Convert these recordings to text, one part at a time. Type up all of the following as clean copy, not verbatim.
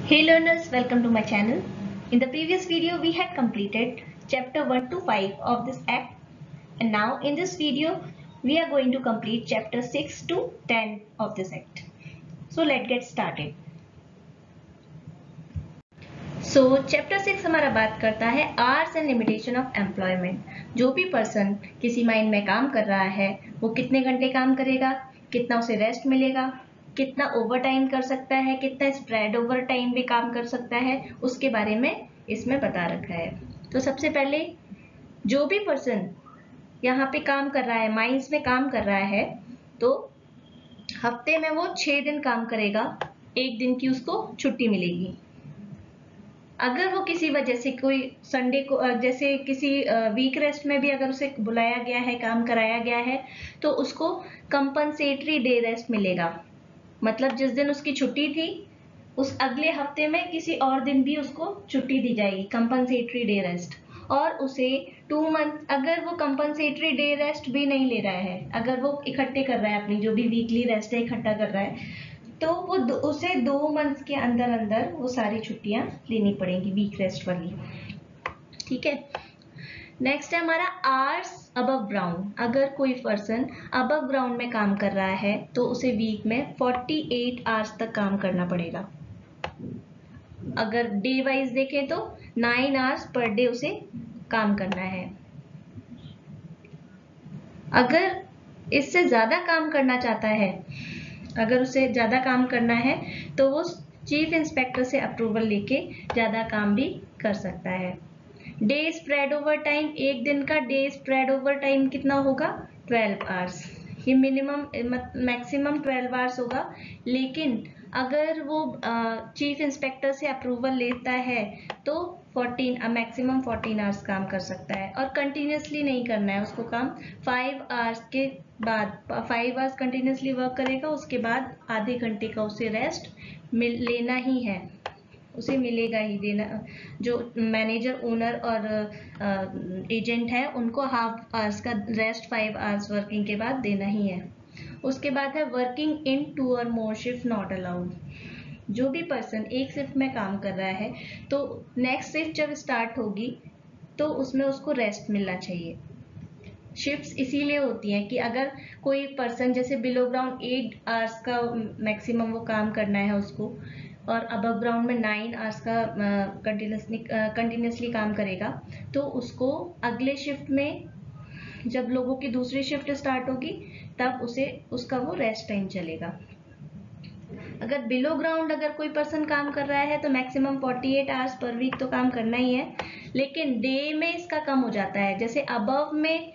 Hey learners, welcome to my channel. In the previous video, we had completed chapter 1 to 5 of this act, and now in this video, we are going to complete chapter 6 to 10 of this act. So let's get started. So chapter 6 हमारा बात करता है hours and limitation of employment. जो भी person किसी mine में काम कर रहा है वो कितने घंटे काम करेगा, कितना उसे रेस्ट मिलेगा, कितना ओवर टाइम कर सकता है, कितना स्प्रेड ओवर टाइम भी काम कर सकता है, उसके बारे में इसमें बता रखा है। तो सबसे पहले जो भी पर्सन यहाँ पे काम कर रहा है, माइंस में काम कर रहा है, तो हफ्ते में वो 6 दिन काम करेगा, 1 दिन की उसको छुट्टी मिलेगी। अगर वो किसी वजह से कोई संडे को जैसे किसी वीक रेस्ट में भी अगर उसे बुलाया गया है, काम कराया गया है, तो उसको कंपनसेटरी डे रेस्ट मिलेगा। मतलब जिस दिन उसकी छुट्टी थी उस अगले हफ्ते में किसी और दिन भी उसको छुट्टी दी जाएगी, कंपनसेटरी डे रेस्ट। और उसे 2 मंथ अगर वो कंपनसेटरी डे रेस्ट भी नहीं ले रहा है, अगर वो इकट्ठे कर रहा है अपनी जो भी वीकली रेस्ट है इकट्ठा कर रहा है, तो वो उसे 2 मंथ के अंदर अंदर वो सारी छुट्टियां लेनी पड़ेंगी वीक रेस्ट वाली। ठीक है। नेक्स्ट है हमारा आवर्स अबव ग्राउंड। अगर कोई पर्सन अबव ग्राउंड में काम कर रहा है तो उसे वीक में 48 आवर्स तक काम करना पड़ेगा। अगर डे वाइज देखें तो 9 आवर्स पर डे उसे काम करना है। अगर इससे ज्यादा काम करना चाहता है, अगर उसे ज्यादा काम करना है तो वो चीफ इंस्पेक्टर से अप्रूवल लेके ज्यादा काम भी कर सकता है। डे स्प्रेड ओवर टाइम, एक दिन का डे स्प्रेड ओवर टाइम कितना होगा? 12 आवर्स। ये मिनिमम मैक्सिमम 12 आवर्स होगा, लेकिन अगर वो चीफ इंस्पेक्टर से अप्रूवल लेता है तो 14 मैक्सिमम 14 आवर्स काम कर सकता है। और कंटिन्यूसली नहीं करना है उसको काम। 5 आवर्स के बाद 5 आवर्स कंटिन्यूसली वर्क करेगा, उसके बाद आधे घंटे का उसे रेस्ट लेना ही है, उसे मिलेगा ही देना। जो मैनेजर, ओनर और एजेंट है उनको हाफ आवर्स का रेस्ट 5 आवर्स वर्किंग के बाद देना ही है। उसके बाद है वर्किंग इन 2 और मोर शिफ्ट नॉट अलाउड। जो भी पर्सन एक शिफ्ट में काम कर रहा है तो नेक्स्ट शिफ्ट जब स्टार्ट होगी तो उसमें उसको रेस्ट मिलना चाहिए। शिफ्ट्स इसीलिए होती हैं कि अगर कोई पर्सन जैसे बिलो ग्राउंड 8 आवर्स का मैक्सिमम वो काम करना है उसको, और अबव ग्राउंड में 9 आवर्स का कंटिन्यूसली काम करेगा, तो उसको अगले शिफ्ट में जब लोगों की दूसरी शिफ्ट स्टार्ट होगी तब उसे उसका वो रेस्ट टाइम चलेगा। अगर बिलो ग्राउंड अगर कोई पर्सन काम कर रहा है तो मैक्सिमम 48 आवर्स पर वीक तो काम करना ही है, लेकिन डे में इसका कम हो जाता है। जैसे अबव में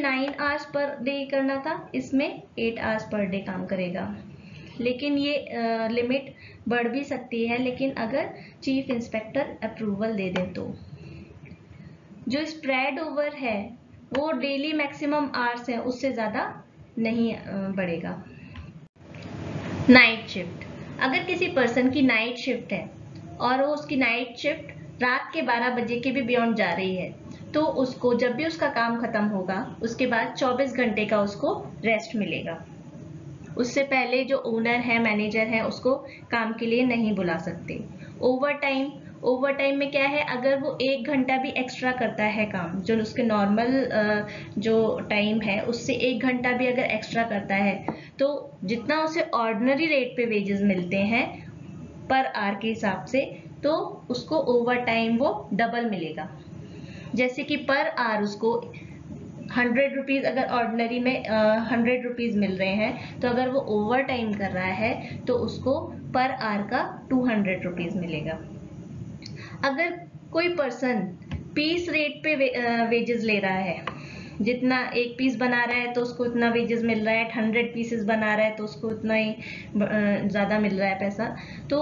9 आवर्स पर डे करना था, इसमें 8 आवर्स पर डे काम करेगा। लेकिन ये लिमिट बढ़ भी सकती है, लेकिन अगर चीफ इंस्पेक्टर अप्रूवल दे दे तो। जो स्प्रेड ओवर है वो डेली मैक्सिमम आवर्स है, उससे ज्यादा नहीं बढ़ेगा। Night shift. अगर किसी पर्सन की नाइट शिफ्ट है और वो उसकी नाइट शिफ्ट रात के 12 बजे के भी बियॉन्ड जा रही है, तो उसको जब भी उसका काम खत्म होगा उसके बाद 24 घंटे का उसको रेस्ट मिलेगा। उससे पहले जो ओनर है, मैनेजर है, उसको काम के लिए नहीं बुला सकते। ओवर टाइम में क्या है, अगर वो 1 घंटा भी एक्स्ट्रा करता है काम, जो उसके नॉर्मल जो टाइम है उससे 1 घंटा भी अगर एक्स्ट्रा करता है, तो जितना उसे ऑर्डिनरी रेट पे वेजेस मिलते हैं पर आवर के हिसाब से, तो उसको ओवर टाइम वो डबल मिलेगा। जैसे कि पर आवर उसको 100 रुपीज अगर ऑर्डिनरी में 100 रुपीज मिल रहे हैं, तो अगर वो ओवर टाइम कर रहा है तो उसको पर आवर का 200 रुपीज मिलेगा। अगर कोई पर्सन पीस रेट पे वेजेस ले रहा है, जितना एक पीस बना रहा है तो उसको इतना वेजेस मिल रहा है, 100 पीसेस बना रहा है तो उसको उतना ही ज्यादा मिल रहा है पैसा, तो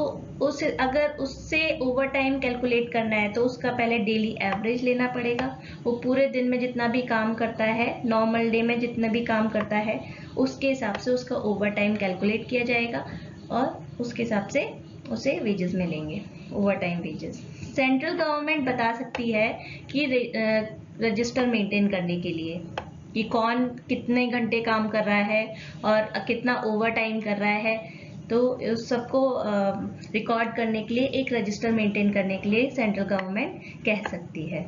अगर उससे ओवर टाइम कैलकुलेट करना है तो उसका पहले डेली एवरेज लेना पड़ेगा। वो पूरे दिन में जितना भी काम करता है, नॉर्मल डे में जितना भी काम करता है, उसके हिसाब से उसका ओवर टाइम कैलकुलेट किया जाएगा और उसके हिसाब से उसे वेजेस मिलेंगे, over time wages. Central government बता सकती है कि रजिस्टर मेंटेन करने के लिए कि कौन कितने घंटे काम कर रहा है और कितना ओवर टाइम कर रहा है, तो उस सबको रिकॉर्ड करने के लिए, एक रजिस्टर मेंटेन करने के लिए सेंट्रल गवर्नमेंट कह सकती है।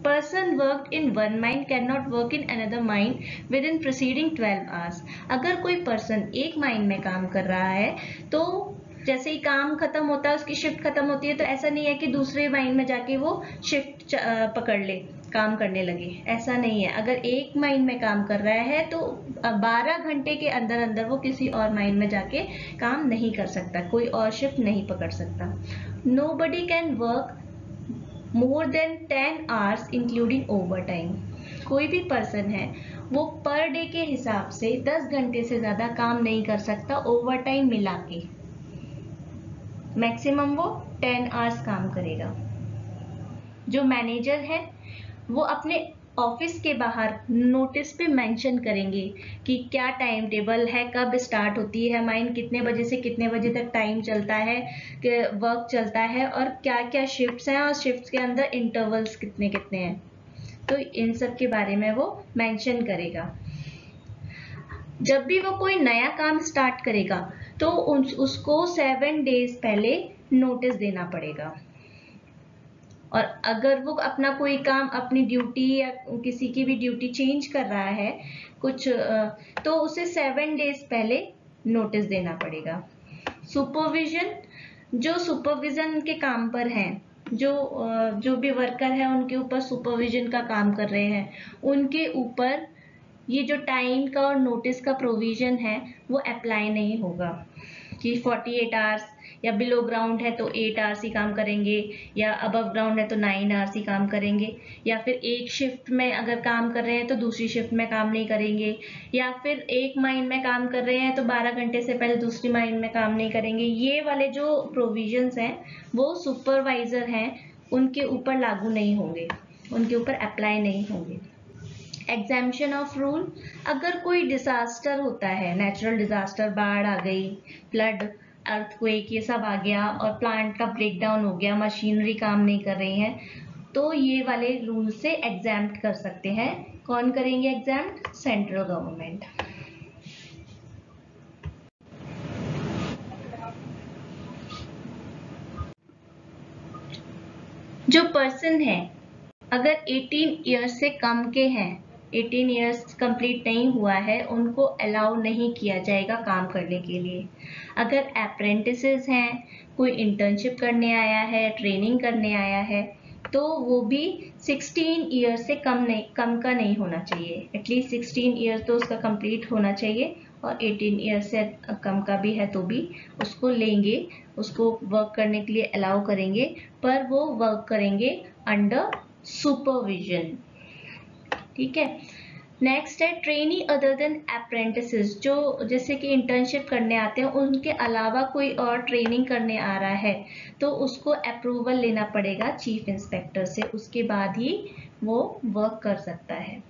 Person worked in one mine cannot work in another mine within preceding 12 hours. अगर कोई पर्सन एक माइन में काम कर रहा है तो जैसे ही काम खत्म होता है, उसकी शिफ्ट खत्म होती है, तो ऐसा नहीं है कि दूसरे माइन में जाके वो शिफ्ट पकड़ ले, काम करने लगे, ऐसा नहीं है। अगर एक माइन में काम कर रहा है तो 12 घंटे के अंदर अंदर वो किसी और माइन में जाके काम नहीं कर सकता, कोई और शिफ्ट नहीं पकड़ सकता। Nobody can work more than 10 hours including overtime. कोई भी पर्सन है वो पर डे के हिसाब से 10 घंटे से ज्यादा काम नहीं कर सकता ओवरटाइम मिला के। मैक्सिमम वो 10 आवर्स काम करेगा। जो मैनेजर है वो अपने ऑफिस के बाहर नोटिस पे मेंशन करेंगे कि क्या टाइम टेबल है, कब स्टार्ट होती है माइन, कितने बजे से कितने बजे तक टाइम चलता है, वर्क चलता है, और क्या क्या शिफ्ट्स हैं और शिफ्ट्स के अंदर इंटरवल्स कितने कितने हैं। तो इन सब के बारे में वो मेंशन करेगा। जब भी वो कोई नया काम स्टार्ट करेगा तो उसको 7 डेज पहले नोटिस देना पड़ेगा। और अगर वो अपना कोई काम, अपनी ड्यूटी या किसी की भी ड्यूटी चेंज कर रहा है कुछ, तो उसे 7 डेज पहले नोटिस देना पड़ेगा। सुपरविजन, जो सुपरविजन के काम पर हैं, जो भी वर्कर है उनके ऊपर सुपरविजन का काम कर रहे हैं, उनके ऊपर ये जो टाइम का और नोटिस का प्रोविजन है वो अप्लाई नहीं होगा कि 48 आवर्स, या बिलो ग्राउंड है तो 8 आवर्स ही काम करेंगे, या अबव ग्राउंड है तो 9 आवर्स ही काम करेंगे, या फिर एक शिफ्ट में अगर काम कर रहे हैं तो दूसरी शिफ्ट में काम नहीं करेंगे, या फिर एक माइन में काम कर रहे हैं तो 12 घंटे से पहले दूसरी माइन में काम नहीं करेंगे। ये वाले जो प्रोविजंस हैं वो सुपरवाइजर हैं उनके ऊपर लागू नहीं होंगे, उनके ऊपर अप्लाई नहीं होंगे। एग्जाम्पशन ऑफ रूल, अगर कोई डिजास्टर होता है, नेचुरल डिजास्टर, बाढ़ आ गई, फ्लड, अर्थक्वेक, ये सब आ गया और प्लांट का ब्रेकडाउन हो गया, मशीनरी काम नहीं कर रही है, तो ये वाले रूल से एग्जाम्प्ट कर सकते हैं। कौन करेंगे एग्जाम्प्ट? Central government. जो पर्सन है अगर 18 ईयर्स से कम के हैं, 18 ईयर्स कंप्लीट नहीं हुआ है, उनको अलाउ नहीं किया जाएगा काम करने के लिए। अगर अप्रेंटिसेस हैं, कोई इंटर्नशिप करने आया है, ट्रेनिंग करने आया है, तो वो भी 16 ईयर्स से कम का नहीं होना चाहिए। एटलीस्ट 16 ईयर्स तो उसका कंप्लीट होना चाहिए, और 18 ईयर्स से कम का भी है तो भी उसको लेंगे, उसको वर्क करने के लिए अलाउ करेंगे, पर वो वर्क करेंगे अंडर सुपरविजन। ठीक है। नेक्स्ट है ट्रेनी अदर देन अप्रेंटिसेस, जो जैसे कि इंटर्नशिप करने आते हैं, उनके अलावा कोई और ट्रेनिंग करने आ रहा है तो उसको अप्रूवल लेना पड़ेगा चीफ इंस्पेक्टर से, उसके बाद ही वो वर्क कर सकता है।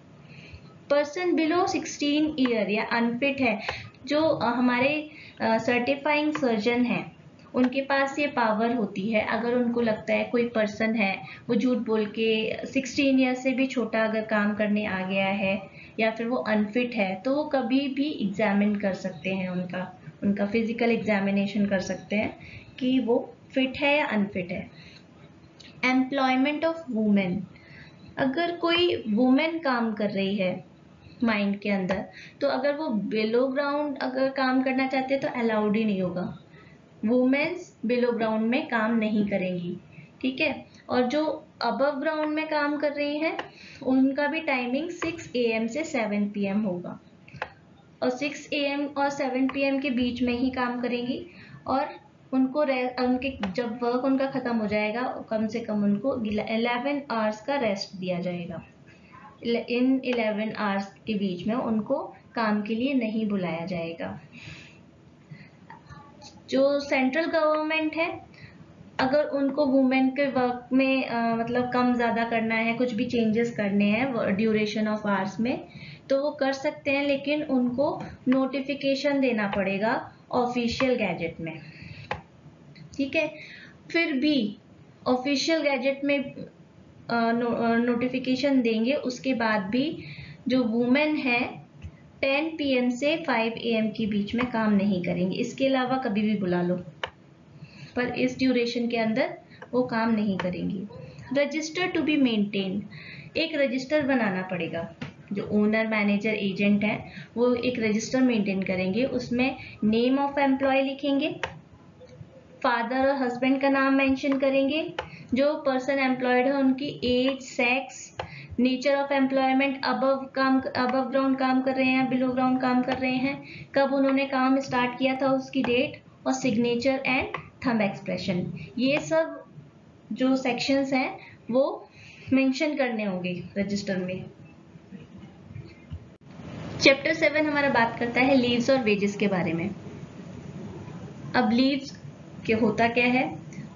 पर्सन बिलो 16 ईयर या अनफिट है, जो हमारे सर्टिफाइंग सर्जन हैं, उनके पास ये पावर होती है, अगर उनको लगता है कोई पर्सन है वो झूठ बोल के 16 ईयर से भी छोटा अगर काम करने आ गया है या फिर वो अनफिट है, तो वो कभी भी एग्जामिन कर सकते हैं, उनका फिजिकल एग्जामिनेशन कर सकते हैं कि वो फिट है या अनफिट है। एम्प्लॉयमेंट ऑफ वुमेन, अगर कोई वुमेन काम कर रही है माइन के अंदर, तो अगर वो बिलो ग्राउंड अगर काम करना चाहते हैं तो अलाउड ही नहीं होगा, वुमेन्स बिलो ग्राउंड में काम नहीं करेंगी। ठीक है। और जो अबव ग्राउंड में काम कर रही हैं उनका भी टाइमिंग 6 AM से 7 PM होगा, और 6 AM और 7 PM के बीच में ही काम करेंगी, और उनको उनके जब वर्क उनका खत्म हो जाएगा कम से कम उनको 11 आवर्स का रेस्ट दिया जाएगा। इन 11 आवर्स के बीच में उनको काम के लिए नहीं बुलाया जाएगा। जो सेंट्रल गवर्नमेंट है, अगर उनको वुमेन के वर्क में मतलब कम ज़्यादा करना है, कुछ भी चेंजेस करने हैं ड्यूरेशन ऑफ आवर्स में, तो वो कर सकते हैं, लेकिन उनको नोटिफिकेशन देना पड़ेगा ऑफिशियल गैजेट में। ठीक है। फिर भी ऑफिशियल गैजेट में नोटिफिकेशन देंगे, उसके बाद भी जो वुमेन है 10 PM से 5 AM के बीच में काम नहीं करेंगे, इसके अलावा कभी भी बुला लो, पर इस ड्यूरेशन के अंदर वो काम नहीं करेंगी। रजिस्टर टू बी मेंटेन, एक रजिस्टर बनाना पड़ेगा। जो ओनर, मैनेजर, एजेंट है वो एक रजिस्टर मेंटेन करेंगे, उसमें नेम ऑफ एम्प्लॉय लिखेंगे, फादर और हस्बैंड का नाम मेंशन करेंगे, जो पर्सन एम्प्लॉयड है उनकी age, sex, nature of employment, above ground काम कर रहे हैं, बिलो ग्राउंड काम कर रहे हैं, कब उन्होंने काम स्टार्ट किया था उसकी डेट, और सिग्नेचर एंड थंब एक्सप्रेशन। ये सब जो सेक्शंस हैं वो मेंशन करने होंगे रजिस्टर में। चैप्टर 7 हमारा बात करता है लीव्स और वेजेस के बारे में। अब लीव्स के होता क्या है,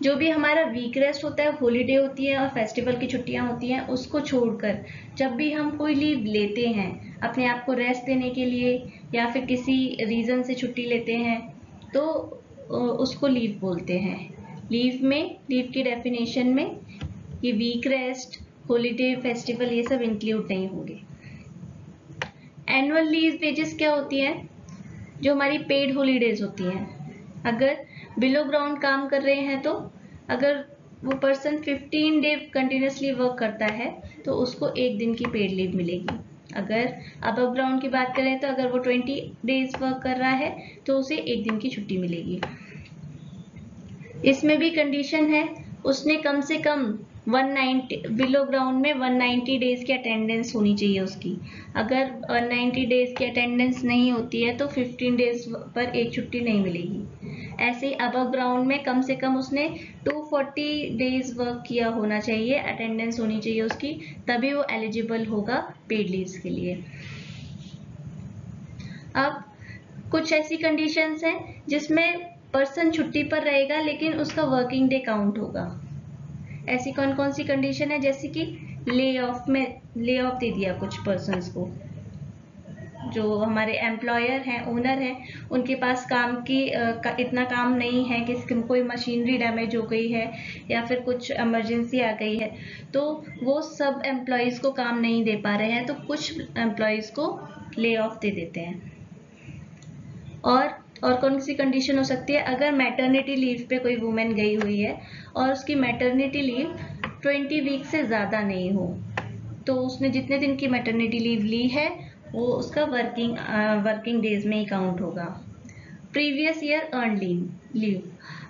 जो भी हमारा वीक रेस्ट होता है, हॉलीडे होती है और फेस्टिवल की छुट्टियां होती हैं, उसको छोड़कर जब भी हम कोई लीव लेते हैं अपने आप को रेस्ट देने के लिए या फिर किसी रीजन से छुट्टी लेते हैं तो उसको लीव बोलते हैं। लीव की डेफिनेशन में ये वीक रेस्ट, हॉलीडे, फेस्टिवल ये सब इंक्लूड नहीं होंगे। एनुअल लीव वेजेस क्या होती है, जो हमारी पेड हॉलीडेज होती हैं। अगर बिलो ग्राउंड काम कर रहे हैं तो अगर वो पर्सन 15 डे कंटिन्यूसली वर्क करता है तो उसको 1 दिन की पेड लीव मिलेगी। अगर अबव ग्राउंड की बात करें तो अगर वो 20 डेज वर्क कर रहा है तो उसे 1 दिन की छुट्टी मिलेगी। इसमें भी कंडीशन है, उसने कम से कम 190 बिलो ग्राउंड में 190 डेज की अटेंडेंस होनी चाहिए उसकी। अगर 190 डेज की अटेंडेंस नहीं होती है तो 15 डेज पर एक छुट्टी नहीं मिलेगी। ऐसे ही अबव ग्राउंड में कम से कम उसने 240 डेज वर्क किया होना चाहिए, अटेंडेंस होनी चाहिए उसकी, तभी वो एलिजिबल होगा पेड लीव्स के लिए। अब कुछ ऐसी कंडीशंस हैं जिसमें पर्सन छुट्टी पर रहेगा लेकिन उसका वर्किंग डे काउंट होगा। ऐसी कौन कौन सी कंडीशन है, जैसे कि ले ऑफ दे दिया कुछ पर्सन्स को, जो हमारे एम्प्लॉयर हैं, ओनर हैं, उनके पास काम की इतना काम नहीं है, किसी कोई मशीनरी डैमेज हो गई है या फिर कुछ इमरजेंसी आ गई है तो वो सब एम्प्लॉयज़ को काम नहीं दे पा रहे हैं तो कुछ एम्प्लॉयज़ को ले ऑफ दे देते हैं। और कौन सी कंडीशन हो सकती है, अगर मैटरनिटी लीव पे कोई वुमेन गई हुई है और उसकी मैटरनिटी लीव 20 वीक से ज़्यादा नहीं हो तो उसने जितने दिन की मैटरनिटी लीव ली है वो उसका वर्किंग डेज में ही काउंट होगा। प्रीवियस ईयर अर्नड लीव,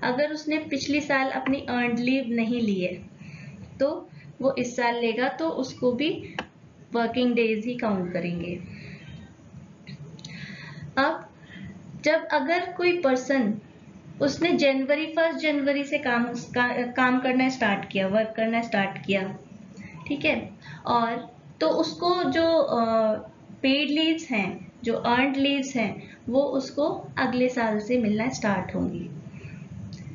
अगर उसने पिछली साल अपनी अर्नड लीव नहीं ली है तो वो इस साल लेगा तो उसको भी वर्किंग डेज ही काउंट करेंगे। अब जब अगर कोई पर्सन उसने 1 जनवरी से काम करना स्टार्ट किया, वर्क करना स्टार्ट किया, ठीक है, और तो उसको जो पेड लीव्स हैं, जो अर्नड लीव्स हैं, वो उसको अगले साल से मिलना स्टार्ट होंगी।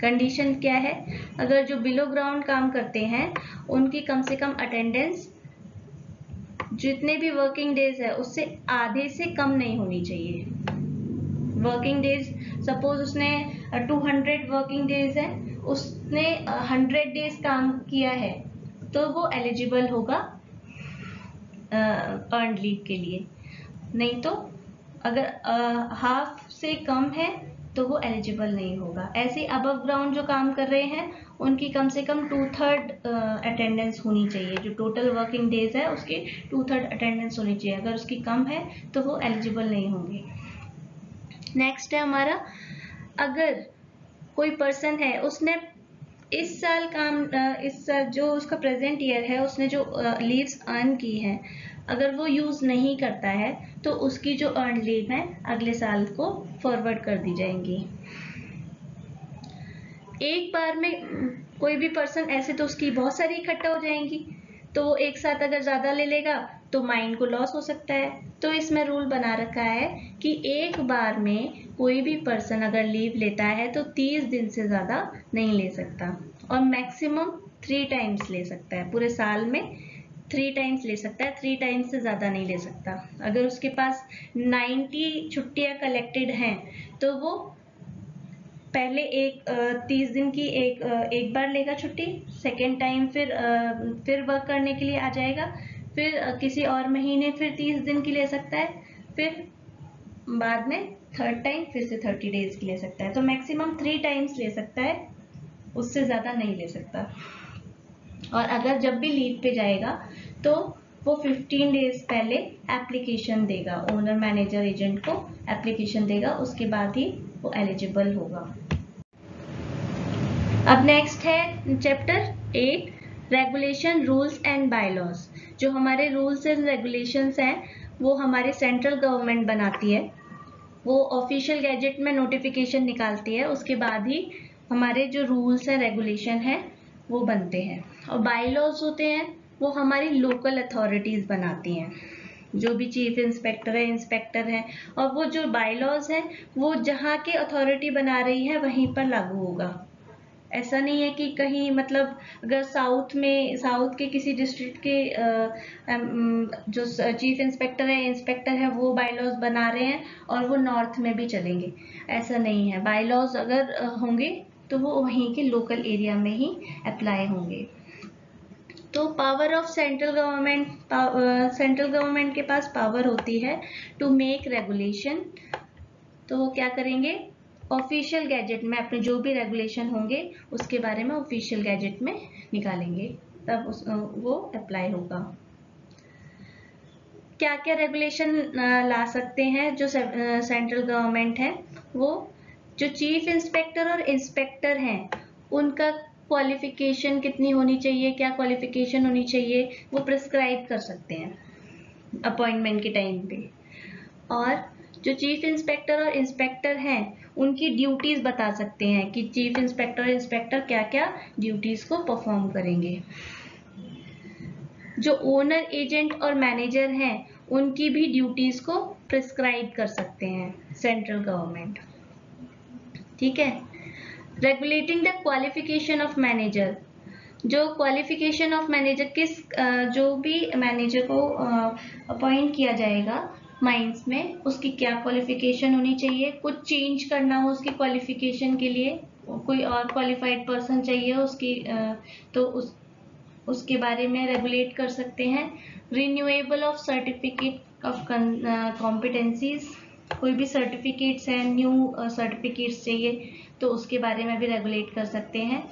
कंडीशन क्या है, अगर जो बिलो ग्राउंड काम करते हैं उनकी कम से कम अटेंडेंस जितने भी वर्किंग डेज है उससे आधे से कम नहीं होनी चाहिए। वर्किंग डेज, सपोज उसने 200 वर्किंग डेज है, उसने 100 डेज काम किया है तो वो एलिजिबल होगा अर्नड लीव के लिए। नहीं तो अगर हाफ से कम है तो वो एलिजिबल नहीं होगा। ऐसे अबव ग्राउंड जो काम कर रहे हैं उनकी कम से कम 2/3 अटेंडेंस होनी चाहिए, जो टोटल वर्किंग डेज है उसकी 2/3 अटेंडेंस होनी चाहिए। अगर उसकी कम है तो वो एलिजिबल नहीं होंगे। नेक्स्ट है हमारा, अगर कोई पर्सन है उसने इस साल जो उसका प्रेजेंट ईयर है उसने जो लीव्स अर्न की हैं अगर वो यूज नहीं करता है तो उसकी जो अर्न लीव है अगले साल को फॉरवर्ड कर दी जाएंगी। एक बार में कोई भी पर्सन ऐसे तो उसकी बहुत सारी इकट्ठा हो जाएंगी, तो वो एक साथ अगर ज्यादा ले लेगा तो माइंड को लॉस हो सकता है। तो इसमें रूल बना रखा है कि एक बार में कोई भी पर्सन अगर लीव लेता है तो 30 दिन से ज्यादा नहीं ले सकता और मैक्सिमम 3 टाइम्स ले सकता है। पूरे साल में 3 टाइम्स ले सकता है, 3 टाइम्स से ज्यादा नहीं ले सकता। अगर उसके पास 90 छुट्टियां कलेक्टेड हैं तो वो पहले 30 दिन की एक बार लेगा छुट्टी, सेकेंड टाइम फिर वर्क करने के लिए आ जाएगा, फिर किसी और महीने फिर 30 दिन की ले सकता है, फिर बाद में थर्ड टाइम फिर से 30 डेज की ले सकता है। तो मैक्सिमम 3 टाइम्स ले सकता है, उससे ज़्यादा नहीं ले सकता। और अगर जब भी लीव पे जाएगा तो वो 15 डेज पहले एप्लीकेशन देगा, ओनर मैनेजर एजेंट को एप्लीकेशन देगा, उसके बाद ही वो एलिजिबल होगा। अब नेक्स्ट है chapter 8 regulation rules and bylaws. जो हमारे रूल्स एंड रेगुलेशंस हैं वो हमारे सेंट्रल गवर्नमेंट बनाती है, वो ऑफिशियल गैजेट में नोटिफिकेशन निकालती है, उसके बाद ही हमारे जो रूल्स हैं रेगुलेशन हैं वो बनते हैं। और बायलॉज होते हैं वो हमारी लोकल अथॉरिटीज बनाती हैं, जो भी चीफ इंस्पेक्टर है, इंस्पेक्टर है, और वो जो बायलॉज है वो जहाँ के अथॉरिटी बना रही है वहीं पर लागू होगा। ऐसा नहीं है कि कहीं मतलब अगर साउथ के किसी डिस्ट्रिक्ट के जो चीफ इंस्पेक्टर है, इंस्पेक्टर है, वो बायलॉज बना रहे हैं और वो नॉर्थ में भी चलेंगे, ऐसा नहीं है। बायलॉज अगर होंगे तो वो वहीं के लोकल एरिया में ही अप्लाई होंगे। तो पावर ऑफ सेंट्रल गवर्नमेंट के पास पावर होती है टू मेक रेगुलेशन। तो क्या करेंगे, ऑफिशियल गैजेट में अपने जो भी रेगुलेशन होंगे उसके बारे में ऑफिशियल गैजेट में निकालेंगे, तब वो अप्लाई होगा। क्या क्या रेगुलेशन ला सकते हैं जो सेंट्रल गवर्नमेंट है, वो जो चीफ इंस्पेक्टर और इंस्पेक्टर हैं उनका क्वालिफिकेशन कितनी होनी चाहिए, क्या क्वालिफिकेशन होनी चाहिए, वो प्रिस्क्राइब कर सकते हैं अपॉइंटमेंट के टाइम पे। और जो चीफ इंस्पेक्टर और इंस्पेक्टर हैं उनकी ड्यूटीज बता सकते हैं कि चीफ इंस्पेक्टर और इंस्पेक्टर क्या क्या ड्यूटीज को परफॉर्म करेंगे। जो ओनर एजेंट और मैनेजर हैं उनकी भी ड्यूटीज को प्रिस्क्राइब कर सकते हैं सेंट्रल गवर्नमेंट। ठीक है। Regulating the qualification of manager. जो क्वालिफिकेशन ऑफ मैनेजर जो भी मैनेजर को अपॉइंट किया जाएगा माइंस में, उसकी क्या क्वालिफिकेशन होनी चाहिए, कुछ चेंज करना हो उसकी क्वालिफिकेशन के लिए, कोई और क्वालिफाइड पर्सन चाहिए उसकी, तो उसके बारे में रेगुलेट कर सकते हैं। Renewable of certificate of competencies, कोई भी सर्टिफिकेट्स हैं, न्यू सर्टिफिकेट्स चाहिए तो उसके बारे में भी रेगुलेट कर सकते हैं।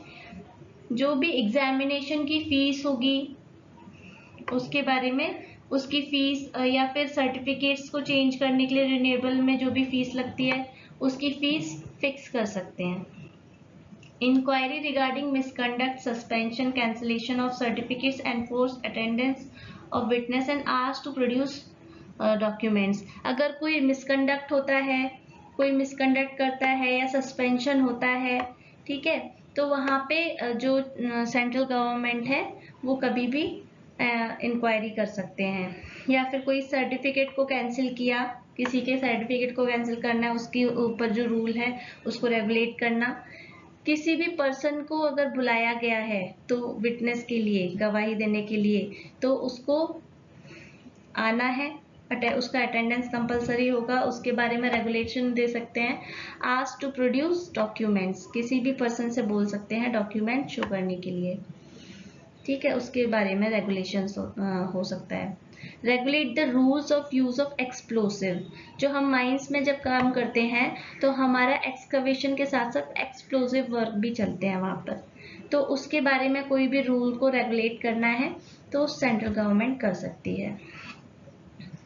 जो भी एग्जामिनेशन की फीस होगी उसके बारे में, उसकी फीस या फिर सर्टिफिकेट्स को चेंज करने के लिए रिन्यूएबल में जो भी फीस लगती है उसकी फीस फिक्स कर सकते हैं। Inquiry regarding misconduct, suspension, cancellation of certificates, enforce attendance of witness and asked to produce documents. अगर कोई मिसकंडक्ट होता है, कोई मिसकंडक्ट करता है या सस्पेंशन होता है, ठीक है, तो वहाँ पे जो सेंट्रल गवर्नमेंट है वो कभी भी इंक्वायरी कर सकते हैं। या फिर कोई सर्टिफिकेट को कैंसिल किया, किसी के सर्टिफिकेट को कैंसिल करना है, उसके ऊपर जो रूल है उसको रेगुलेट करना। किसी भी पर्सन को अगर बुलाया गया है तो विटनेस के लिए, गवाही देने के लिए, तो उसको आना है, उसका अटेंडेंस कंपलसरी होगा, उसके बारे में रेगुलेशन दे सकते हैं। आस्क टू प्रोड्यूस डॉक्यूमेंट्स, किसी भी पर्सन से बोल सकते हैं डॉक्यूमेंट शो करने के लिए, ठीक है, उसके बारे में रेगुलेशन हो सकता है। Regulate the rules of use of explosive. जो हम माइंस में जब काम करते हैं तो हमारा एक्सकवेशन के साथ साथ एक्सप्लोसिव वर्क भी चलते हैं वहां पर, तो उसके बारे में कोई भी रूल को रेगुलेट करना है तो सेंट्रल गवर्नमेंट कर सकती है।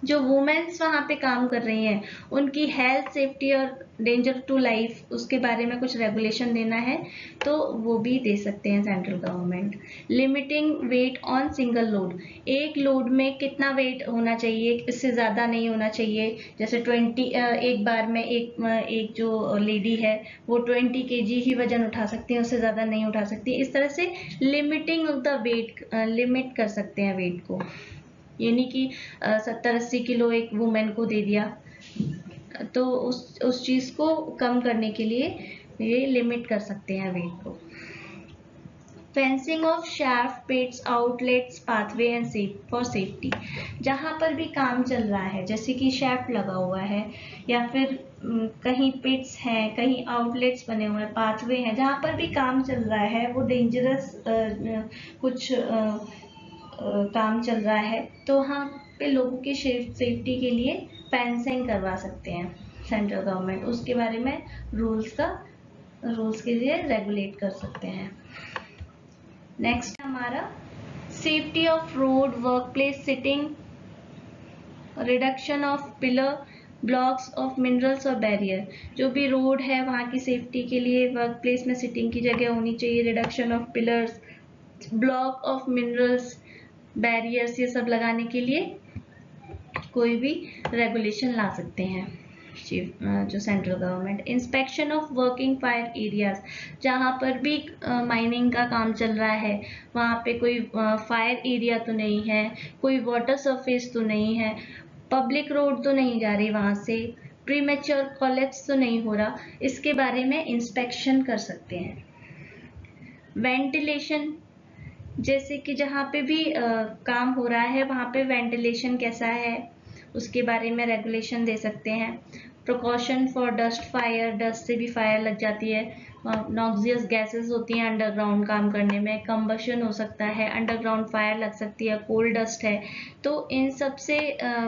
जो वुमेन्स वहाँ पे काम कर रही हैं उनकी हेल्थ, सेफ्टी और डेंजर टू लाइफ, उसके बारे में कुछ रेगुलेशन देना है तो वो भी दे सकते हैं central government. Limiting weight on single load, एक लोड में कितना वेट होना चाहिए, इससे ज़्यादा नहीं होना चाहिए। जैसे 20 एक बार में एक जो लेडी है वो 20 kg ही वजन उठा सकती है, उससे ज़्यादा नहीं उठा सकती। इस तरह से limiting of the weight, limit कर सकते हैं वेट को, यानी कि 70-80 किलो एक वुमेन को दे दिया तो उस चीज को कम करने के लिए ये लिमिट कर सकते हैं वेट को। Fencing of shaft, pits, outlets, pathway and for safety. जहां पर भी काम चल रहा है, जैसे कि शाफ्ट लगा हुआ है या फिर कहीं पिट्स हैं, कहीं आउटलेट्स बने हुए हैं, पाथवे हैं, जहां पर भी काम चल रहा है वो डेंजरस कुछ काम चल रहा है तो वहाँ पे लोगों की सेफ्टी के लिए फेंसिंग करवा सकते हैं। सेंट्रल गवर्नमेंट उसके बारे में रूल्स के लिए रेगुलेट कर सकते हैं। नेक्स्ट हमारा safety of road, work place sitting, reduction of pillar, blocks of minerals और बैरियर। जो भी रोड है वहाँ की सेफ्टी के लिए वर्क प्लेस में सिटिंग की जगह होनी चाहिए, reduction of pillars, block of minerals, barriers, ये सब लगाने के लिए कोई भी रेगुलेशन ला सकते हैं जो central government. Inspection of working fire areas, जहाँ पर भी माइनिंग का काम चल रहा है वहाँ पे कोई फायर एरिया तो नहीं है, कोई वाटर सरफेस तो नहीं है, पब्लिक रोड तो नहीं जा रही वहाँ से, प्रीमेच्योर कोलैप्स तो नहीं हो रहा, इसके बारे में इंस्पेक्शन कर सकते हैं। वेंटिलेशन, जैसे कि जहाँ पे भी काम हो रहा है वहाँ पे वेंटिलेशन कैसा है उसके बारे में रेगुलेशन दे सकते हैं। Precaution for dust fire, dust से भी फायर लग जाती है, नॉक्सियस गैसेस होती हैं अंडरग्राउंड काम करने में, कंबशन हो सकता है, अंडरग्राउंड फायर लग सकती है, कोल डस्ट है, तो इन सब से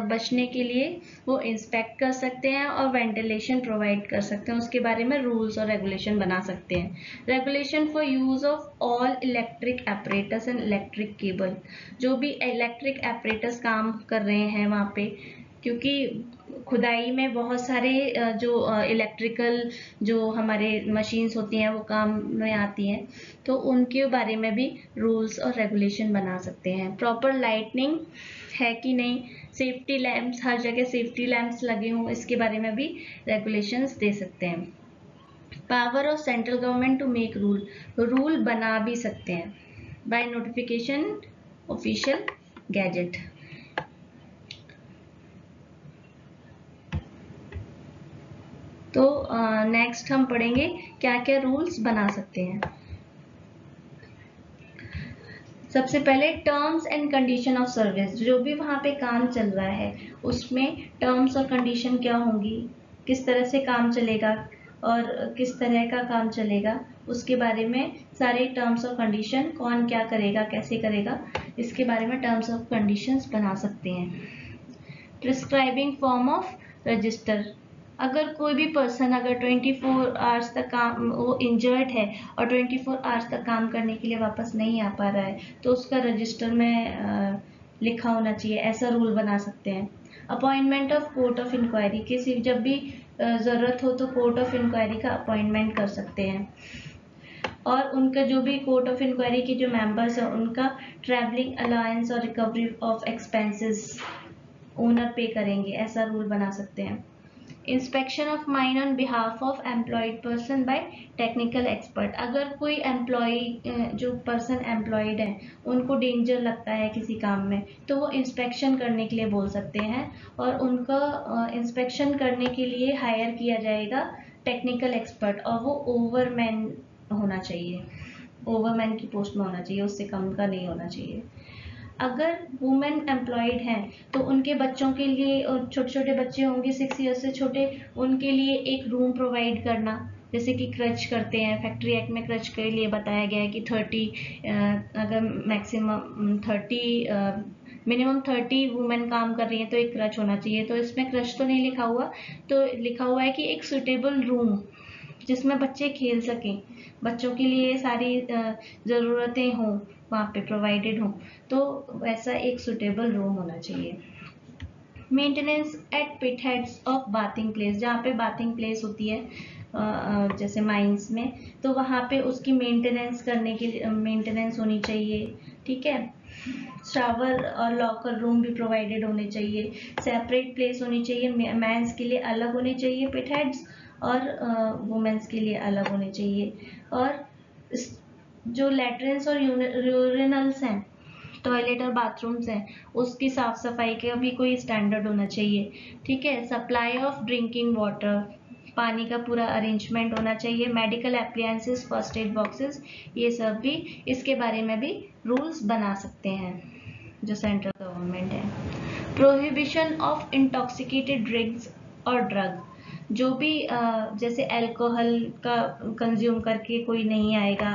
बचने के लिए वो इंस्पेक्ट कर सकते हैं और वेंटिलेशन प्रोवाइड कर सकते हैं, उसके बारे में रूल्स और रेगुलेशन बना सकते हैं। Regulation for use of all electric apparatus and electric cable, जो भी इलेक्ट्रिक एपरेटस काम कर रहे हैं वहाँ पे, क्योंकि खुदाई में बहुत सारे जो इलेक्ट्रिकल जो हमारे मशीन्स होती हैं वो काम में आती हैं, तो उनके बारे में भी रूल्स और रेगुलेशन बना सकते हैं। प्रॉपर लाइटनिंग है कि नहीं, सेफ्टी लैंप्स, हर जगह सेफ्टी लैंप्स लगे हों, इसके बारे में भी रेगुलेशंस दे सकते हैं। Power of central government to make rule बना भी सकते हैं बाय नोटिफिकेशन ऑफिशियल गैजेट। तो नेक्स्ट हम पढ़ेंगे क्या क्या रूल्स बना सकते हैं। सबसे पहले terms and condition of service, जो भी वहाँ पे काम चल रहा है उसमें टर्म्स और कंडीशन क्या होंगी, किस तरह से काम चलेगा और किस तरह का काम चलेगा, उसके बारे में सारे टर्म्स और कंडीशन, कौन क्या करेगा कैसे करेगा, इसके बारे में टर्म्स और कंडीशंस बना सकते हैं। प्रिस्क्राइबिंग फॉर्म ऑफ रजिस्टर, अगर कोई भी पर्सन अगर 24 आवर्स तक काम, वो इंजर्ड है और 24 आवर्स तक काम करने के लिए वापस नहीं आ पा रहा है, तो उसका रजिस्टर में लिखा होना चाहिए, ऐसा रूल बना सकते हैं। Appointment of court of inquiry, किसी जब भी ज़रूरत हो तो कोर्ट ऑफ इंक्वायरी का अपॉइंटमेंट कर सकते हैं, और उनका जो भी कोर्ट ऑफ इंक्वायरी के जो मेंबर्स हैं उनका ट्रैवलिंग अलाउंस और रिकवरी ऑफ एक्सपेंसेस ओनर पे करेंगे, ऐसा रूल बना सकते हैं। Inspection of mine on behalf of employed person by technical expert, अगर कोई एम्प्लॉय जो पर्सन एम्प्लॉयड है उनको डेंजर लगता है किसी काम में, तो वो इंस्पेक्शन करने के लिए बोल सकते हैं, और उनका इंस्पेक्शन करने के लिए हायर किया जाएगा टेक्निकल एक्सपर्ट, और वो ओवरमैन होना चाहिए, ओवरमैन की पोस्ट में होना चाहिए, उससे कम का नहीं होना चाहिए। अगर वुमेन एम्प्लॉयड हैं तो उनके बच्चों के लिए, और छोटे छोटे बच्चे होंगे 6 ईयर से छोटे, उनके लिए एक रूम प्रोवाइड करना, जैसे कि क्रच करते हैं, फैक्ट्री एक्ट में क्रच के लिए बताया गया है कि 30 अगर मैक्सिमम 30 मिनिमम 30 वुमेन काम कर रही हैं तो एक क्रच होना चाहिए, तो इसमें क्रच तो नहीं लिखा हुआ, तो लिखा हुआ है कि एक सुटेबल रूम जिसमें बच्चे खेल सकें, बच्चों के लिए सारी ज़रूरतें हों वहाँ पे प्रोवाइडेड हों, तो वैसा एक सुटेबल रूम होना चाहिए। Maintenance at pit heads of bathing place, जहाँ पे बाथिंग प्लेस होती है जैसे माइंस में, तो वहाँ पे उसकी मेंटेनेंस करने के लिए मेंटेनेंस होनी चाहिए, ठीक है। शावर और लॉकर रूम भी प्रोवाइडेड होने चाहिए, सेपरेट प्लेस होनी चाहिए, मेंस के लिए अलग होने चाहिए पिट हेड्स और वुमेन्स के लिए अलग होने चाहिए, और जो लैट्रिन्स और यूरिनल्स हैं, टॉयलेट और बाथरूम्स हैं, उसकी साफ सफाई का भी कोई स्टैंडर्ड होना चाहिए, ठीक है। सप्लाई ऑफ ड्रिंकिंग वाटर, पानी का पूरा अरेंजमेंट होना चाहिए, medical appliances, first aid boxes, ये सब भी, इसके बारे में भी रूल्स बना सकते हैं जो सेंट्रल गवर्नमेंट है। प्रोहिबिशन ऑफ इंटॉक्सिकेटेड ड्रिंक्स और ड्रग, जो भी जैसे अल्कोहल का कंज्यूम करके कोई नहीं आएगा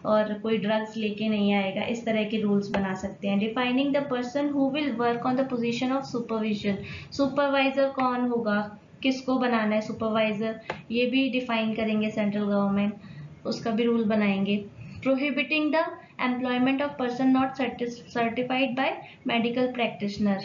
और कोई ड्रग्स लेके नहीं आएगा, इस तरह के रूल्स बना सकते हैं। Defining the person who will work on the position of supervision, supervisor कौन होगा किसको बनाना है सुपरवाइजर, ये भी डिफाइन करेंगे सेंट्रल गवर्नमेंट, उसका भी रूल बनाएंगे। Prohibiting the employment of person not certified by medical practitioner,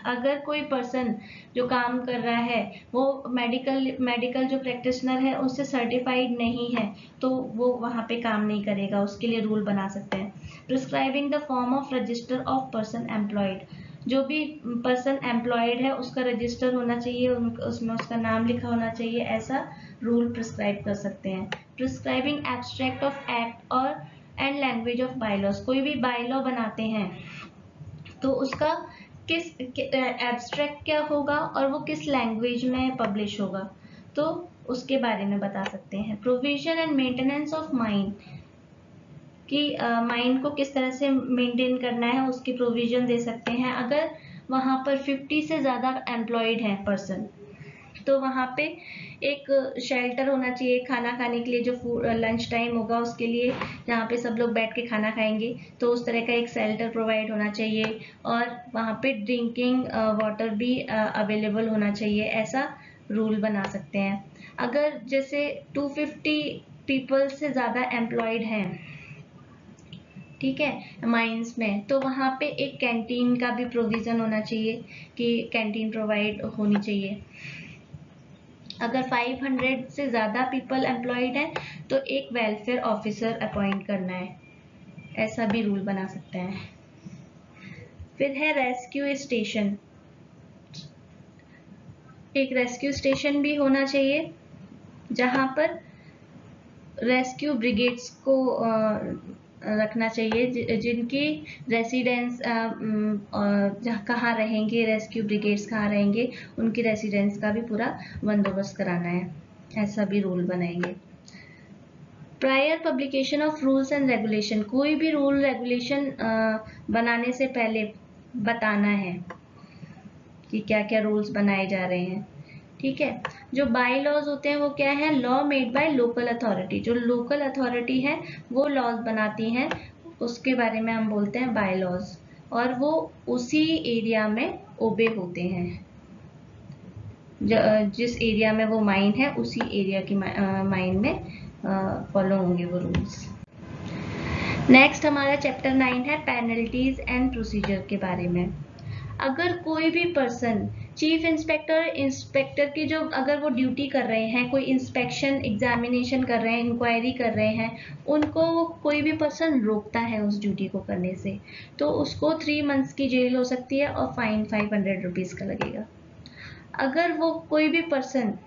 अगर कोई पर्सन जो काम कर रहा है वो मेडिकल जो प्रैक्टिशनर है उससे सर्टिफाइड नहीं है तो वो वहाँ पे काम नहीं करेगा, उसके लिए रूल बना सकते हैं। Prescribing the form of register of person employed, जो भी पर्सन एम्प्लॉयड है उसका रजिस्टर होना चाहिए, उसमें उसका नाम लिखा होना चाहिए, ऐसा रूल प्रिस्क्राइब कर सकते हैं। प्रिस्क्राइबिंग एब्स्ट्रैक्ट ऑफ एक्ट और एंड लैंग्वेज ऑफ बायलॉज, कोई भी बायलॉ बनाते हैं तो उसका किस एब्स्ट्रैक्ट क्या होगा और वो किस लैंग्वेज में पब्लिश होगा, तो उसके बारे में बता सकते हैं। Provision and maintenance of mine, कि माइन को किस तरह से मेंटेन करना है उसकी प्रोविजन दे सकते हैं। अगर वहां पर 50 से ज़्यादा एम्प्लॉयड हैं पर्सन तो वहाँ पे एक शेल्टर होना चाहिए खाना खाने के लिए, जो लंच टाइम होगा उसके लिए, जहाँ पे सब लोग बैठ के खाना खाएंगे, तो उस तरह का एक शेल्टर प्रोवाइड होना चाहिए। और वहाँ पे ड्रिंकिंग वाटर भी अवेलेबल होना चाहिए, ऐसा रूल बना सकते हैं। अगर जैसे 250 पीपल से ज़्यादा एम्प्लॉयड हैं, ठीक है, माइंस में, तो वहाँ पे एक कैंटीन का भी प्रोविज़न होना चाहिए कि कैंटीन प्रोवाइड होनी चाहिए। अगर 500 से ज़्यादा पीपल एम्प्लॉयड हैं तो एक वेलफेयर ऑफिसर अपॉइंट करना है, ऐसा भी रूल बना सकते हैं। फिर है रेस्क्यू स्टेशन, एक रेस्क्यू स्टेशन भी होना चाहिए जहां पर रेस्क्यू ब्रिगेड्स को रखना चाहिए, जिनकी रेसिडेंस कहाँ रहेंगे, रेस्क्यू ब्रिगेड्स कहाँ रहेंगे, उनकी रेसिडेंस का भी पूरा बंदोबस्त कराना है, ऐसा भी रूल बनाएंगे। Prior publication of rules and regulation, कोई भी रूल रेगुलेशन बनाने से पहले बताना है कि क्या क्या रूल्स बनाए जा रहे हैं, ठीक है। जो बाई लॉज होते हैं वो क्या है, law made by local authority, जो लोकल अथॉरिटी है वो लॉज बनाती हैं, उसके बारे में हम बोलते हैं बाई लॉज, और वो उसी एरिया में ओबे होते हैं, जिस एरिया में वो माइन है उसी एरिया की माइन में फॉलो होंगे वो रूल्स। नेक्स्ट हमारा चैप्टर 9 है पेनल्टीज एंड प्रोसीजर के बारे में। अगर कोई भी पर्सन चीफ इंस्पेक्टर की जो अगर वो ड्यूटी कर रहे हैं, कोई इंस्पेक्शन एग्जामिनेशन कर रहे हैं, इंक्वायरी कर रहे हैं, उनको कोई भी पर्सन रोकता है उस ड्यूटी को करने से, तो उसको 3 मंथ्स की जेल हो सकती है और फाइन 500 रुपीज का लगेगा। अगर वो कोई भी पर्सन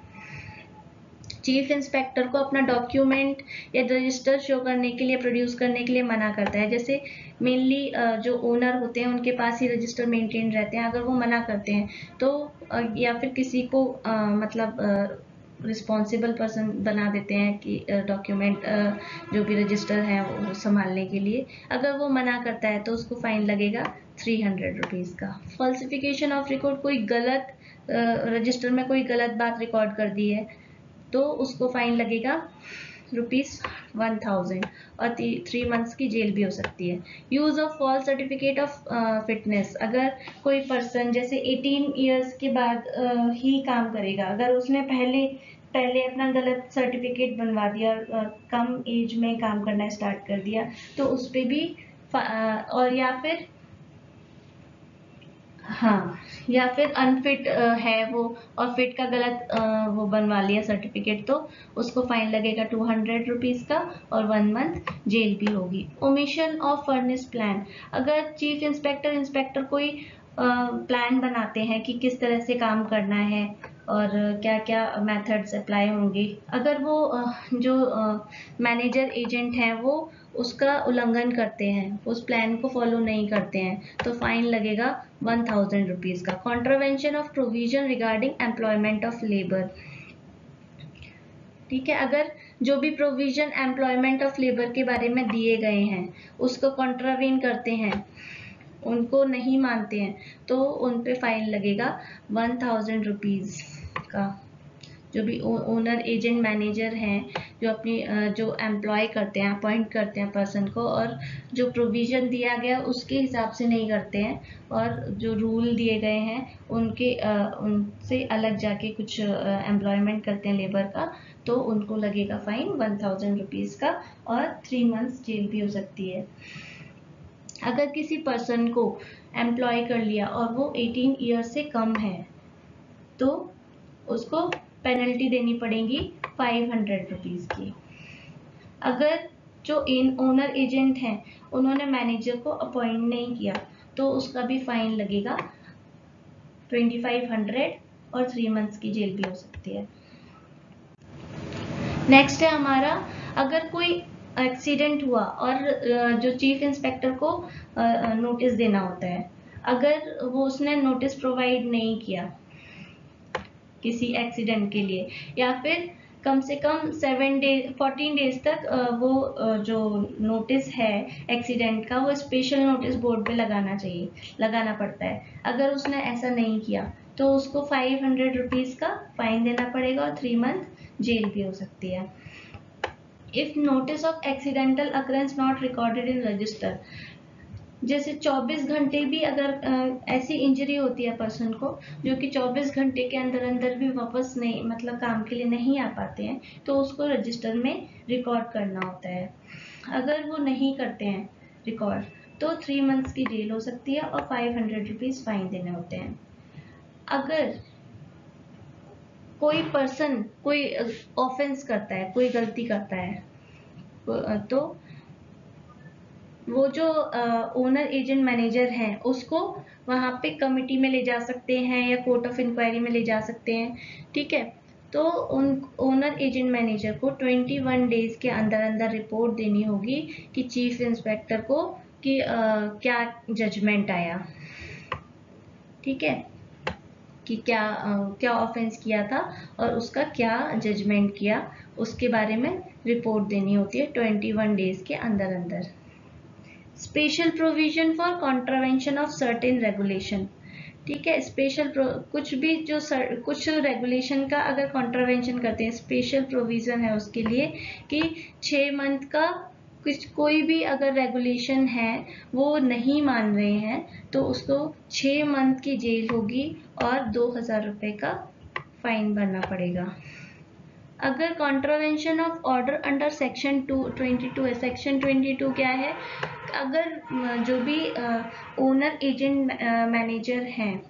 चीफ इंस्पेक्टर को अपना डॉक्यूमेंट या रजिस्टर शो करने के लिए, प्रोड्यूस करने के लिए मना करता है, जैसे मेनली जो ओनर होते हैं उनके पास ही रजिस्टर मेंटेन रहते हैं, अगर वो मना करते हैं तो या फिर किसी को मतलब रिस्पॉन्सिबल पर्सन बना देते हैं कि डॉक्यूमेंट जो भी रजिस्टर है वो संभालने के लिए, अगर वो मना करता है तो उसको फाइन लगेगा 300 रुपीज़ का। फॉल्सिफिकेशन ऑफ रिकॉर्ड, कोई गलत रजिस्टर में कोई गलत बात रिकॉर्ड कर दी है तो उसको फाइन लगेगा ₹1000 और 3 मंथ्स की जेल भी हो सकती है। Use of false certificate of fitness, अगर कोई पर्सन जैसे 18 इयर्स के बाद ही काम करेगा, अगर उसने पहले अपना गलत सर्टिफिकेट बनवा दिया और कम एज में काम करना स्टार्ट कर दिया तो उस पर भी और या फिर अनफिट है वो और फिट का गलत वो बनवा लिया सर्टिफिकेट, तो उसको फाइन लगेगा 200 रुपीज़ का और 1 मंथ जेल भी होगी। ओमिशन ऑफ फर्निश प्लान, अगर चीफ इंस्पेक्टर कोई प्लान बनाते हैं कि किस तरह से काम करना है और क्या क्या मेथड्स अप्लाई होंगे, अगर वो जो मैनेजर एजेंट हैं वो उसका उल्लंघन करते हैं, उस प्लान को फॉलो नहीं करते हैं, तो फाइन लगेगा 1000 रुपीज़ का। Contravention of provision regarding employment of labour, ठीक है, अगर जो भी प्रोविजन एम्प्लॉयमेंट ऑफ लेबर के बारे में दिए गए हैं उसको कॉन्ट्रावेन करते हैं, उनको नहीं मानते हैं, तो उन पे फाइन लगेगा 1000 रुपीज़ का। जो भी ओनर एजेंट मैनेजर हैं, जो अपनी जो एम्प्लॉय करते हैं, अपॉइंट करते हैं पर्सन को, और जो प्रोविज़न दिया गया उसके हिसाब से नहीं करते हैं और जो रूल दिए गए हैं उनसे अलग जाके कुछ एम्प्लॉयमेंट करते हैं लेबर का, तो उनको लगेगा फाइन 1000 रुपीज़ का और 3 मंथ्स जेल भी हो सकती है। अगर किसी पर्सन को एम्प्लॉय कर लिया और वो 18 ईयर से कम है तो उसको पेनल्टी देनी पड़ेगी 500 रुपीज़ की। अगर जो ओनर एजेंट हैं उन्होंने मैनेजर को अपॉइंट नहीं किया तो उसका भी फाइन लगेगा 2500 और 3 मंथ्स की जेल भी हो सकती है। नेक्स्ट है हमारा, अगर कोई एक्सीडेंट हुआ और जो चीफ इंस्पेक्टर को नोटिस देना होता है, अगर वो उसने नोटिस प्रोवाइड नहीं किया किसी एक्सीडेंट के लिए, या फिर कम से कम 14 डेज तक वो जो नोटिस है एक्सीडेंट का वो स्पेशल नोटिस बोर्ड पे लगाना पड़ता है। अगर उसने ऐसा नहीं किया तो उसको 500 रुपीज़ का फाइन देना पड़ेगा और 3 मंथ जेल भी हो सकती है। If notice of accidental occurrence not recorded in register, जैसे 24 घंटे भी अगर ऐसी इंजरी होती है पर्सन को जो कि 24 घंटे के अंदर अंदर भी वापस नहीं, मतलब काम के लिए नहीं आ पाते हैं, तो उसको रजिस्टर में रिकॉर्ड करना होता है। अगर वो नहीं करते हैं रिकॉर्ड तो 3 मंथ्स की जेल हो सकती है और 500 रुपीज़ फाइन देने होते हैं। अगर कोई पर्सन कोई ऑफेंस करता है, कोई गलती करता है, तो वो जो ओनर एजेंट मैनेजर हैं उसको वहाँ पे कमिटी में ले जा सकते हैं या कोर्ट ऑफ इंक्वायरी में ले जा सकते हैं। ठीक है, तो उन ओनर एजेंट मैनेजर को 21 डेज के अंदर अंदर रिपोर्ट देनी होगी कि चीफ इंस्पेक्टर को कि क्या जजमेंट आया। ठीक है, कि क्या ऑफेंस किया था और उसका क्या जजमेंट किया, उसके बारे में रिपोर्ट देनी होती है 21 डेज के अंदर अंदर। Special provision for contravention of certain regulation. ठीक है, कुछ भी जो कुछ रेगुलेशन का अगर कॉन्ट्रावेंशन करते हैं, स्पेशल प्रोविजन है उसके लिए कि 6 मंथ का कोई भी अगर रेगुलेशन है वो नहीं मान रहे हैं तो उसको 6 मंथ की जेल होगी और 2000 रुपये का फाइन भरना पड़ेगा। अगर contravention of order under section 22 है, सेक्शन 22 क्या है, अगर जो भी ओनर एजेंट मैनेजर हैं,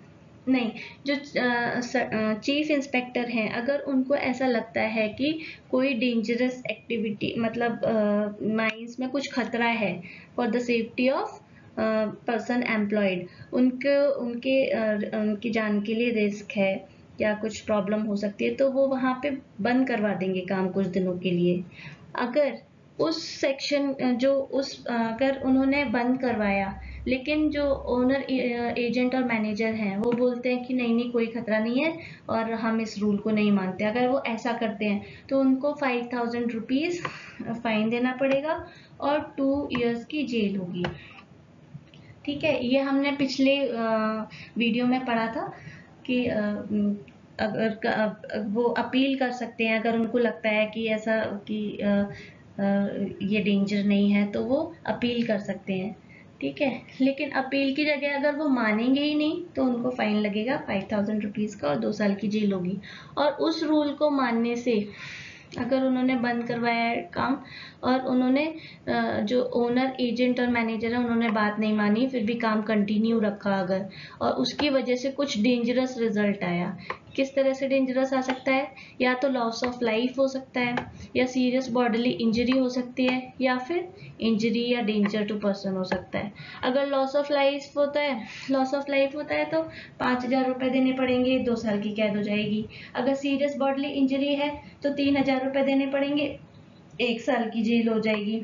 नहीं, जो चीफ इंस्पेक्टर हैं, अगर उनको ऐसा लगता है कि कोई डेंजरस एक्टिविटी, मतलब माइंस में कुछ खतरा है for the safety of person employed, उनकी जान के लिए रिस्क है या कुछ प्रॉब्लम हो सकती है, तो वो वहाँ पे बंद करवा देंगे काम कुछ दिनों के लिए। अगर उस सेक्शन अगर उन्होंने बंद करवाया लेकिन जो ओनर एजेंट और मैनेजर हैं वो बोलते हैं कि नहीं कोई खतरा नहीं है और हम इस रूल को नहीं मानते, अगर वो ऐसा करते हैं तो उनको 5000 रुपीज़ फाइन देना पड़ेगा और 2 इयर्स की जेल होगी। ठीक है, ये हमने पिछले वीडियो में पढ़ा था कि अगर वो अपील कर सकते हैं, अगर उनको लगता है कि ऐसा कि ये डेंजर नहीं है तो वो अपील कर सकते हैं। ठीक है, लेकिन अपील की जगह अगर वो मानेंगे ही नहीं तो उनको फाइन लगेगा 5000 रुपीज़ का और 2 साल की जेल होगी। और उस रूल को मानने से अगर उन्होंने बंद करवाया है काम और उन्होंने जो ओनर एजेंट और मैनेजर है उन्होंने बात नहीं मानी, फिर भी काम कंटिन्यू रखा अगर, और उसकी वजह से कुछ डेंजरस रिजल्ट आया, किस तरह से डेंजरस आ सकता है, या तो लॉस ऑफ लाइफ हो सकता है, या सीरियस बॉडीली इंजरी हो सकती है, या फिर इंजरी या डेंजर टू पर्सन हो सकता है। अगर लॉस ऑफ लाइफ होता है तो 5000 रुपये देने पड़ेंगे, 2 साल की कैद हो जाएगी। अगर सीरियस बॉडीली इंजरी है तो 3000 रुपये देने पड़ेंगे, 1 साल की जेल हो जाएगी।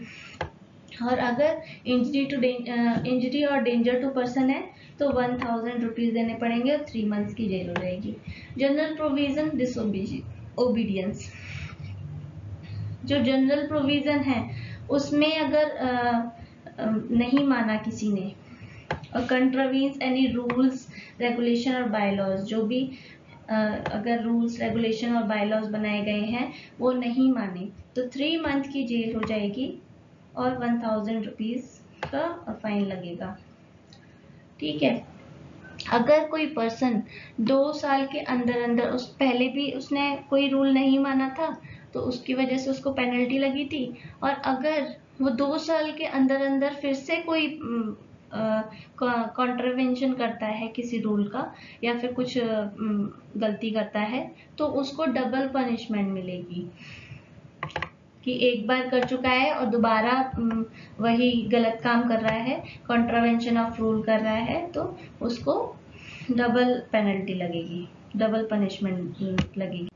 और अगर इंजरी और डेंजर टू पर्सन है तो 1000 रुपीज़ देने पड़ेंगे और 3 मंथ्स की जेल हो जाएगी। जनरल प्रोविजन डिसओबीडियंस, जो जनरल प्रोविजन है उसमें अगर नहीं माना किसी ने और कंट्रावीन्स एनी रूल्स रेगुलेशन और बायलॉज, जो भी अगर रूल्स रेगुलेशन और बायलॉज बनाए गए हैं वो नहीं माने तो 3 मंथ की जेल हो जाएगी और 1000 रुपीज का फाइन लगेगा। ठीक है। अगर कोई पर्सन 2 साल के अंदर अंदर उस पहले भी उसने कोई रूल नहीं माना था तो उसकी वजह से उसको पेनल्टी लगी थी, और अगर वो 2 साल के अंदर अंदर फिर से कोई कॉन्ट्रवेंशन करता है किसी रूल का या फिर कुछ गलती करता है तो उसको डबल पनिशमेंट मिलेगी कि एक बार कर चुका है और दोबारा वही गलत काम कर रहा है, कॉन्ट्रावेंशन ऑफ रूल कर रहा है, तो उसको डबल पेनल्टी लगेगी, डबल पनिशमेंट लगेगी।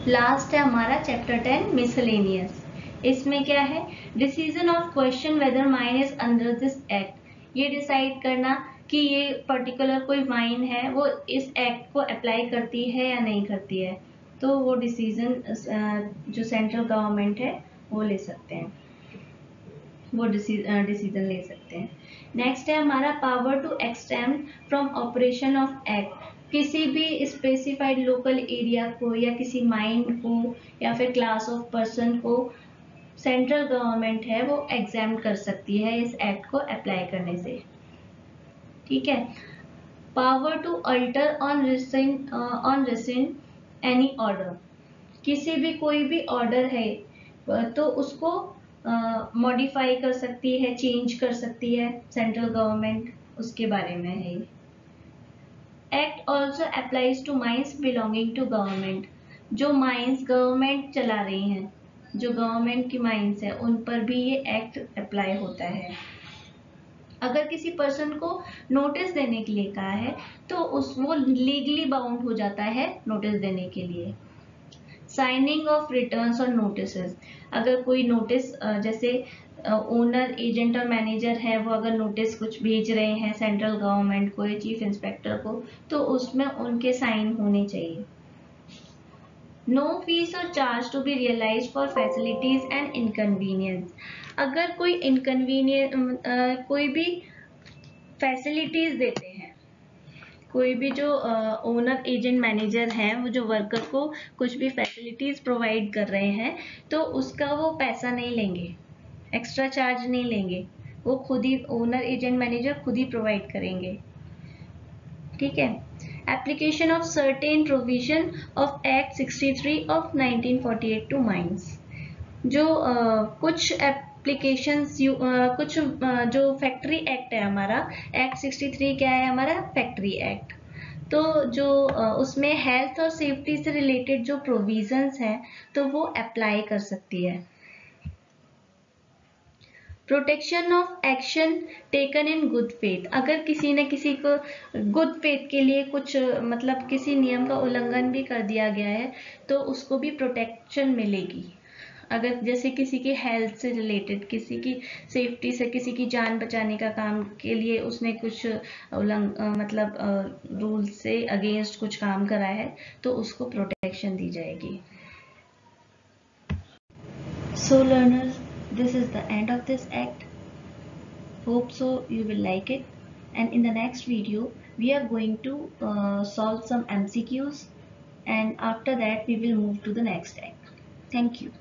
लास्ट है हमारा चैप्टर 10 मिसलेनियस। इसमें क्या है, decision of question whether mine is under this act. ये डिसाइड करना कि ये पर्टिकुलर कोई माइन है वो इस एक्ट को अप्लाई करती है या नहीं करती है, तो वो डिसीजन जो सेंट्रल गवर्नमेंट है वो ले सकते हैं, वो डिसीजन ले सकते हैं। नेक्स्ट है हमारा power to extend from operation of act. किसी भी स्पेसिफाइड लोकल एरिया को या किसी माइंड को या फिर क्लास ऑफ पर्सन को सेंट्रल गवर्नमेंट है वो एग्जाम कर सकती है इस एक्ट को अप्लाई करने से। ठीक है। Power to alter or rescind any order. किसी भी कोई भी ऑर्डर है तो उसको मॉडिफाई कर सकती है, चेंज कर सकती है सेंट्रल गवर्नमेंट, उसके बारे में है। Act also applies to mines belonging to government. जो माइंस गवर्नमेंट चला रही हैं, जो गवर्नमेंट की माइंस है उन पर भी ये एक्ट अप्लाई होता है। अगर किसी पर्सन को नोटिस देने के लिए कहा है तो वो लीगली बाउंड हो जाता है नोटिस देने के लिए। साइनिंग ऑफ रिटर्न्स और नोटिसेस। अगर कोई नोटिस जैसे ओनर, एजेंट और मैनेजर है वो अगर नोटिस कुछ भेज रहे हैं सेंट्रल गवर्नमेंट को या चीफ इंस्पेक्टर को तो उसमें उनके साइन होने चाहिए। नो फीस और charge to be realise for facilities and inconvenience. अगर कोई कोई भी फैसिलिटीज देते हैं, कोई भी जो ओनर, एजेंट, मैनेजर हैं वो जो वर्कर को कुछ भी फैसिलिटीज प्रोवाइड कर रहे हैं तो उसका वो पैसा नहीं लेंगे, एक्स्ट्रा चार्ज नहीं लेंगे, वो खुद ही ओनर, एजेंट, मैनेजर खुद ही प्रोवाइड करेंगे। ठीक है। Application of certain provision of act 63 of 1948 to mines. जो कुछ एप्लीकेशंस कुछ जो फैक्ट्री एक्ट है हमारा, एक्ट 63 क्या है हमारा, फैक्ट्री एक्ट। तो जो उसमें हेल्थ और सेफ्टी से रिलेटेड जो प्रोविजंस हैं तो वो अप्लाई कर सकती है। Protection of action taken in good faith. अगर किसी ने किसी को गुड फेथ के लिए कुछ मतलब किसी नियम का उल्लंघन भी कर दिया गया है तो उसको भी प्रोटेक्शन मिलेगी। अगर जैसे किसी की हेल्थ से रिलेटेड, किसी की सेफ्टी से, किसी की जान बचाने का काम के लिए उसने कुछ मतलब रूल से अगेंस्ट कुछ काम करा है तो उसको प्रोटेक्शन दी जाएगी। So learners, this is the end of this act. Hope so you will like it, and in the next video we are going to solve some MCQs, and after that we will move to the next act. Thank you.